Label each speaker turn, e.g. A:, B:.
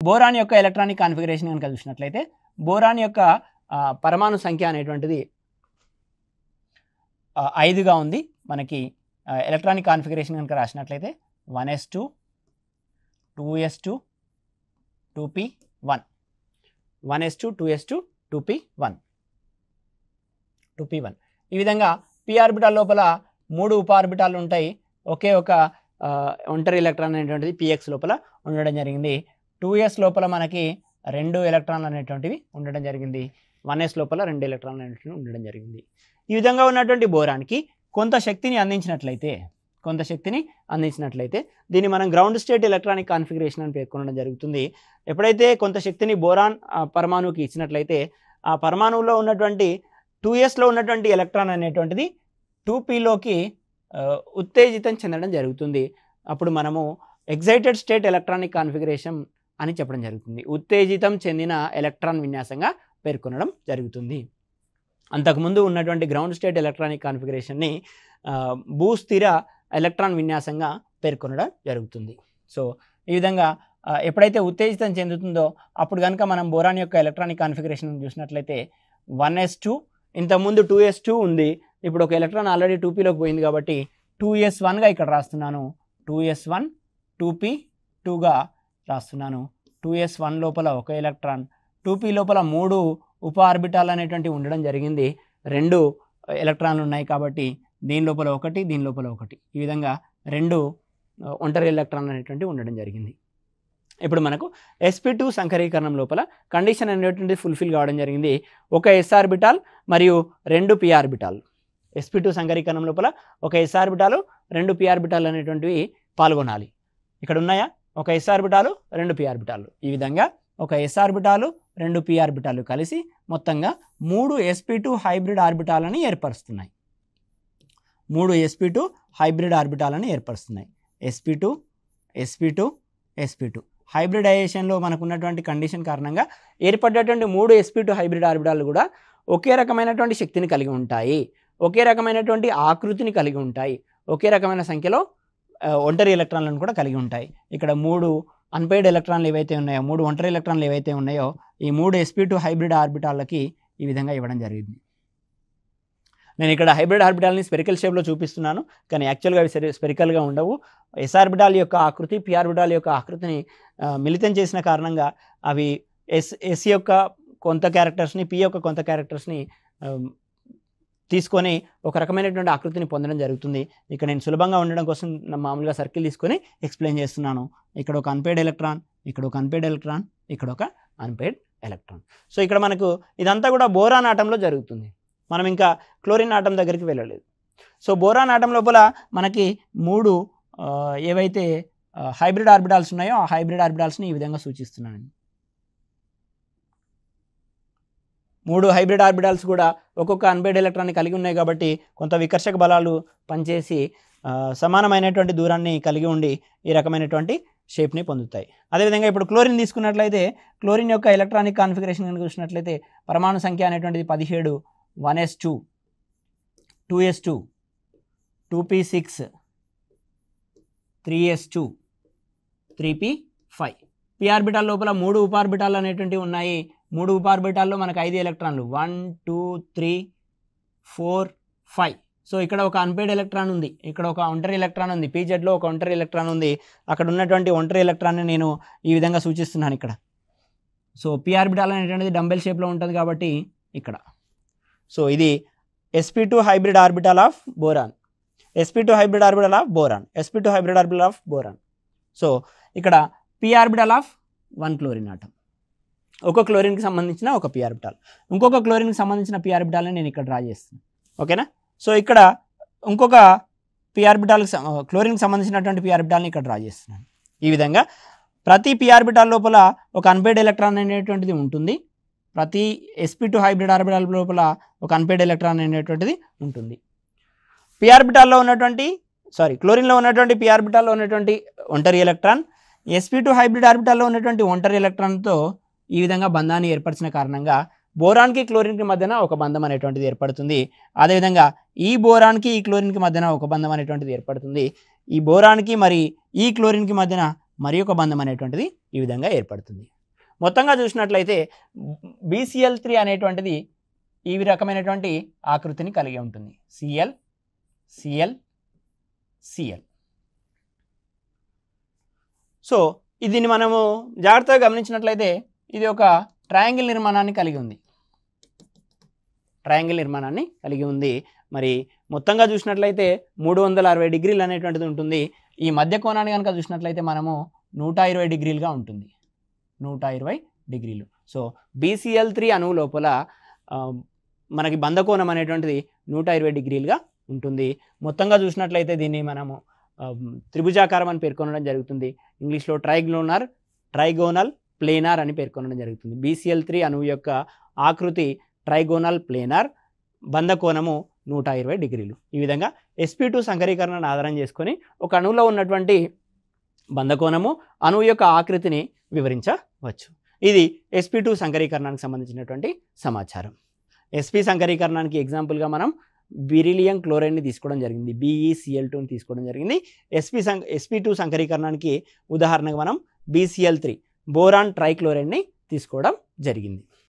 A: Boron యొక్క electronic configuration కనుక చూసినట్లయితే బోరాన్ యొక్క పరమాణు సంఖ్య అనేటువంటిది 5గా ఉంది. మనకి ఎలక్ట్రానిక్ కాన్ఫిగరేషన్ కనుక రాసినట్లయితే 1s2 2s2 2p1 1s2 2s2 2p1 2p1 ఈ విధంగా p ఆర్బిటాల్ లోపల 3 ఉప ఆర్బిటాలు ఉంటాయి. ఒకే ఒక ఒంటరి ఎలక్ట్రాన్ అనేటువంటిది px లోపల ఉండడం జరిగింది. 2s లోపల మనకి 2 ఎలక్ట్రాన్లు అనేటువంటివి ఉండడం జరిగింది. 1s లోపల 2 ఎలక్ట్రాన్లు అనేటువంటివి ఉండడం జరిగింది. ఈ విధంగా ఉన్నటువంటి బోరాన్కి కొంత శక్తిని అందించినట్లయితే దీన్ని మనం గ్రౌండ్ స్టేట్ ఎలక్ట్రానిక్ కాన్ఫిగరేషన్ అని పేర్కొనడం జరుగుతుంది. ఎప్పుడైతే కొంత శక్తిని బోరాన్ పరమాణువుకి ఇచ్చినట్లయితే ఆ పరమాణువులో ఉన్నటువంటి 2sలో ఉన్నటువంటి ఎలక్ట్రాన్ అనేటువంటిది 2pలోకి ఉత్తేజితం చెందడం జరుగుతుంది. అప్పుడు మనము ఎగ్జైటెడ్ స్టేట్ ఎలక్ట్రానిక్ కాన్ఫిగరేషన్ అని చెప్పడం జరుగుతుంది. ఉత్తేజితం చెందిన ఎలక్ట్రాన్ విన్యాసంగా పేర్కొనడం జరుగుతుంది. అంతకుముందు ఉన్నటువంటి గ్రౌండ్ స్టేట్ ఎలక్ట్రానిక్ కాన్ఫిగరేషన్ని భూస్థిర ఎలక్ట్రాన్ విన్యాసంగా పేర్కొనడం జరుగుతుంది. సో ఈ విధంగా ఎప్పుడైతే ఉత్తేజితం చెందుతుందో అప్పుడు కనుక మనం బోరాన్ యొక్క ఎలక్ట్రానిక్ కాన్ఫిగరేషన్ చూసినట్లయితే 1s2 ఇంతకుముందు 2s2 ఉంది. ఇప్పుడు ఒక ఎలక్ట్రాన్ ఆల్రెడీ 2pలోకి పోయింది కాబట్టి 2s1గా ఇక్కడ రాస్తున్నాను. 2s1 2p2గా రాస్తున్నాను. 2s1 లోపల ఒక ఎలక్ట్రాన్ 2p లోపల 3 ఉప ఆర్బిటాల్ అనేటువంటి ఉండడం జరిగింది. 2 ఎలక్ట్రాన్లు ఉన్నాయి కాబట్టి దీని లోపల ఒకటి దీని లోపల ఒకటి ఈ విధంగా 2 ఒంటరి ఎలక్ట్రాన్లు అనేటువంటి ఉండడం జరిగింది. ఇప్పుడు మనకు sp2 సంకరీకరణం లోపల కండిషన్ అనేటువంటి ఫుల్ఫిల్ కావడం జరిగింది. ఒక s ఆర్బిటాల్ మరియు 2 p ఆర్బిటాల్. sp2 సంకరీకరణం లోపల ఒక s ఆర్బిటాలు 2 p ఆర్బిటాల్ అనేటువంటివి పాల్గొనాలి. ఇక్కడ ఉన్నాయా? ఒక s ఆర్బిటాలు 2 p ఆర్బిటాలు. ఈ విధంగా ఒక s ఆర్బిటాలు 2 p ఆర్బిటాలు కలిసి మొత్తంగా 3 sp2 hybrid ఆర్బిటాలని ఏర్పరుస్తున్నాయి. 3 sp2 hybrid ఆర్బిటాలని ఏర్పరుస్తున్నాయి. sp2 sp2 sp2 హైబ్రిడైజేషన్లో మనకు ఉన్నటువంటి కండిషన్ కారణంగా ఏర్పడేటువంటి 3 sp2 హైబ్రిడ్ ఆర్బిటాలు కూడా ఒకే రకమైనటువంటి శక్తిని కలిగి ఉంటాయి. ఒకే రకమైనటువంటి ఆకృతిని కలిగి ఉంటాయి. ఒకే రకమైన సంఖ్యలో ఒంటరి ఎలక్ట్రాన్లను కూడా కలిగి ఉంటాయి. ఇక్కడ 3 అన్పెయిడ్ ఎలక్ట్రాన్లు ఏవైతే ఉన్నాయో 3 ఒంటరి ఎలక్ట్రాన్లు ఏవైతే ఉన్నాయో ఈ 3 sp2 హైబ్రిడ్ ఆర్బిటాలకి ఈ విధంగా ఇవ్వడం జరిగింది. నేను ఇక్కడ హైబ్రిడ్ ఆర్బిటాల్ని స్పెరికల్ షేప్లో చూపిస్తున్నాను, కానీ యాక్చువల్గా అవి స్పెరికల్గా ఉండవు. s ఆర్బిటాల్ యొక్క ఆకృతి p ఆర్బిటాల్ యొక్క ఆకృతిని మిళితం చేసిన కారణంగా అవి s యొక్క కొంత క్యారెక్టర్స్ని p యొక్క కొంత క్యారెక్టర్స్ని తీసుకొని ఒక రకమైనటువంటి ఆకృతిని పొందడం జరుగుతుంది. ఇక్కడ నేను సులభంగా ఉండడం కోసం మామూలుగా సర్కిల్ తీసుకొని ఎక్స్ప్లెయిన్ చేస్తున్నాను. ఇక్కడ ఒక అన్పెయిడ్ ఎలక్ట్రాన్, ఇక్కడ ఒక అన్పెయిడ్ ఎలక్ట్రాన్, ఇక్కడ ఒక అన్పెయిడ్ ఎలక్ట్రాన్. సో ఇక్కడ మనకు ఇదంతా కూడా బోరాన్ ఆటంలో జరుగుతుంది. మనం ఇంకా క్లోరిన్ ఆటం దగ్గరికి వెళ్ళలేదు. సో బోరాన్ ఆటం లోపల మనకి 3 ఏవైతే హైబ్రిడ్ ఆర్బిటాల్స్ ఉన్నాయో ఆ హైబ్రిడ్ ఆర్బిటాల్స్ని ఈ విధంగా సూచిస్తున్నాను. 3 హైబ్రిడ్ ఆర్బిటాల్స్ కూడా ఒక్కొక్క అన్పెయిడ్ ఎలక్ట్రాన్ని కలిగి ఉన్నాయి కాబట్టి కొంత వికర్షక బలాలు పనిచేసి సమానమైనటువంటి దూరాన్ని కలిగి ఉండి ఈ రకమైనటువంటి షేప్ని పొందుతాయి. అదేవిధంగా ఇప్పుడు క్లోరిన్ తీసుకున్నట్లయితే క్లోరిన్ యొక్క ఎలక్ట్రానిక్ కాన్ఫిగరేషన్ కనుక చూసినట్లయితే పరమాణు సంఖ్య అనేటువంటిది 17 1s2 2s2 2p6 3s2 3p5 p orbital లోపల 3 ఉప ఆర్బిటాలు అనేటువంటివి ఉన్నాయి. 3 ఉప ఆర్బిటాల్లో మనకు 5 ఎలక్ట్రాన్లు 1 2 3 4 5. సో ఇక్కడ ఒక అన్పెయిడ్ ఎలక్ట్రాన్ ఉంది, ఇక్కడ ఒక ఒంటరి ఎలక్ట్రాన్ ఉంది, pzలో ఒక ఒంటరి ఎలక్ట్రాన్ ఉంది. అక్కడ ఉన్నటువంటి ఒంటరి ఎలక్ట్రాన్ని నేను ఈ విధంగా సూచిస్తున్నాను ఇక్కడ. సో p ఆర్బిటాల్ అనేటువంటిది డంబెల్ షేప్లో ఉంటుంది కాబట్టి ఇక్కడ. సో ఇది sp2 hybrid orbital of boron, sp2 hybrid orbital of boron, sp2 hybrid orbital of boron. So ఇక్కడ p orbital of 1 chlorine atom, ఒక క్లోరిన్కి సంబంధించిన ఒక p ఆర్బిటాల్, ఇంకొక క్లోరిన్కి సంబంధించిన p ఆర్బిటాల్ని నేను ఇక్కడ డ్రా చేస్తాను. ఓకేనా? సో ఇక్కడ ఇంకొక p ఆర్బిటాల్ క్లోరిన్కి సంబంధించినటువంటి p ఆర్బిటాల్ని ఇక్కడ డ్రా చేస్తున్నాను. ఈ విధంగా ప్రతి p ఆర్బిటాల్ లోపల ఒక అన్పెయిడ్ ఎలక్ట్రాన్ అనేటువంటిది ఉంటుంది. ప్రతి sp2 హైబ్రిడ్ ఆర్బిటాల్ లోపల ఒక అన్పెయిడ్ ఎలక్ట్రాన్ అనేటువంటిది ఉంటుంది. p ఆర్బిటాల్లో ఉన్నటువంటి క్లోరిన్లో ఉన్నటువంటి p ఆర్బిటాల్లో ఉన్నటువంటి ఒంటరి ఎలక్ట్రాన్ sp2 హైబ్రిడ్ ఆర్బిటాల్లో ఉన్నటువంటి ఒంటరి ఎలక్ట్రాన్తో ఈ విధంగా బంధాన్ని ఏర్పరిచిన కారణంగా బోరాన్కి క్లోరిన్కి మధ్యన ఒక బంధం అనేటువంటిది ఏర్పడుతుంది. అదేవిధంగా ఈ బోరాన్కి ఈ క్లోరిన్కి మధ్యన ఒక బంధం అనేటువంటిది ఏర్పడుతుంది. ఈ బోరాన్కి మరి ఈ క్లోరిన్కి మధ్యన మరి ఒక బంధం అనేటువంటిది ఈ విధంగా ఏర్పడుతుంది. మొత్తంగా చూసినట్లయితే BCl3 అనేటువంటిది ఈ రకమైనటువంటి ఆకృతిని కలిగి ఉంటుంది. Cl Cl Cl. సో దీన్ని మనము జాగ్రత్తగా గమనించినట్లయితే ఇది ఒక ట్రయాంగిల్ నిర్మాణాన్ని కలిగి ఉంది. ట్రయాంగిల్ నిర్మాణాన్ని కలిగి ఉంది. మరి మొత్తంగా చూసినట్లయితే 360 డిగ్రీలు అనేటువంటిది ఉంటుంది. ఈ మధ్య కోణాన్ని కనుక చూసినట్లయితే మనము 120 డిగ్రీలుగా ఉంటుంది. 120 డిగ్రీలు. సో BCl3 అణువు లోపల మనకి బంధకోణం అనేటువంటిది 120 డిగ్రీలుగా ఉంటుంది. మొత్తంగా చూసినట్లయితే దీన్ని మనము త్రిభుజాకారం అని పేర్కొనడం జరుగుతుంది. ఇంగ్లీష్లో ట్రైగోనల్ ప్లేనార్ అని పేర్కొనడం జరుగుతుంది. BCl3 అణువు యొక్క ఆకృతి ట్రైగోనల్ ప్లేనార్, బంధకోణము 120 డిగ్రీలు. ఈ విధంగా sp2 సంకరీకరణను ఆధారం చేసుకొని ఒక అణువులో ఉన్నటువంటి బంధకోణము, అణువు యొక్క ఆకృతిని వివరించవచ్చు. ఇది sp2 సంకరీకరణానికి సంబంధించినటువంటి సమాచారం. sp సంకరీకరణానికి ఎగ్జాంపుల్గా మనం బెరిలియం క్లోరైడ్ని తీసుకోవడం జరిగింది. BeCl2ని తీసుకోవడం జరిగింది. sp2 సంకరీకరణానికి ఉదాహరణగా మనం BCl3 బోరాన్ ట్రైక్లోరైడ్ని తీసుకోవడం జరిగింది.